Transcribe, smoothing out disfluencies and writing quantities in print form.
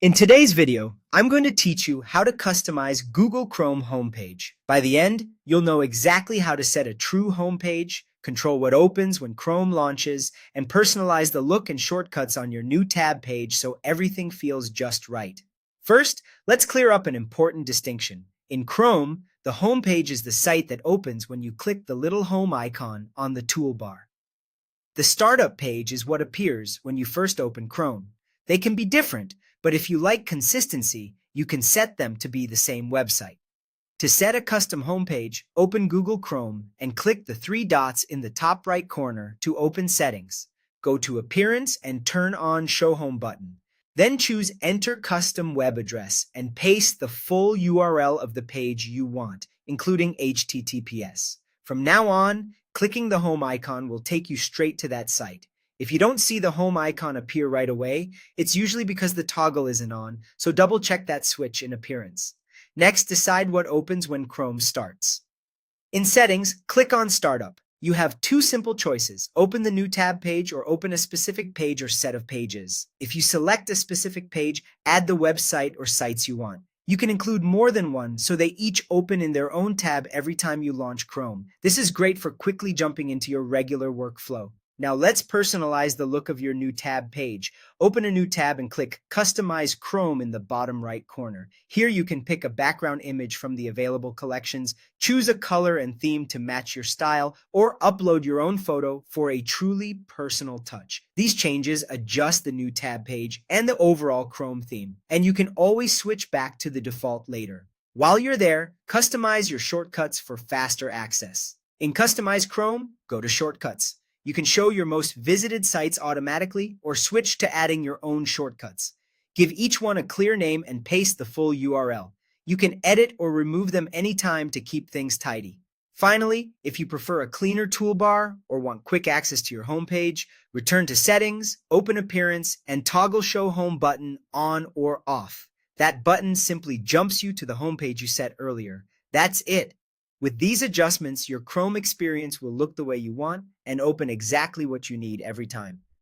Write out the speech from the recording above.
In today's video, I'm going to teach you how to customize Google Chrome homepage. By the end, you'll know exactly how to set a true homepage, control what opens when Chrome launches, and personalize the look and shortcuts on your new tab page so everything feels just right. First, let's clear up an important distinction. In Chrome, the homepage is the site that opens when you click the little home icon on the toolbar. The startup page is what appears when you first open Chrome. They can be different, but if you like consistency, you can set them to be the same website. To set a custom homepage, open Google Chrome and click the three dots in the top right corner to open Settings. Go to Appearance and turn on Show Home button. Then choose Enter Custom Web Address and paste the full URL of the page you want, including HTTPS. From now on, clicking the home icon will take you straight to that site. If you don't see the home icon appear right away, it's usually because the toggle isn't on, so double check that switch in Appearance. Next, decide what opens when Chrome starts. In Settings, click on Startup. You have two simple choices: open the new tab page or open a specific page or set of pages. If you select a specific page, add the website or sites you want. You can include more than one so they each open in their own tab every time you launch Chrome. This is great for quickly jumping into your regular workflow. Now let's personalize the look of your new tab page. Open a new tab and click Customize Chrome in the bottom right corner. Here you can pick a background image from the available collections, choose a color and theme to match your style, or upload your own photo for a truly personal touch. These changes adjust the new tab page and the overall Chrome theme, and you can always switch back to the default later. While you're there, customize your shortcuts for faster access. In Customize Chrome, go to Shortcuts. You can show your most visited sites automatically or switch to adding your own shortcuts. Give each one a clear name and paste the full URL. You can edit or remove them anytime to keep things tidy. Finally, if you prefer a cleaner toolbar or want quick access to your homepage, return to Settings, open Appearance, and toggle Show Home button on or off. That button simply jumps you to the homepage you set earlier. That's it. With these adjustments, your Chrome experience will look the way you want and open exactly what you need every time.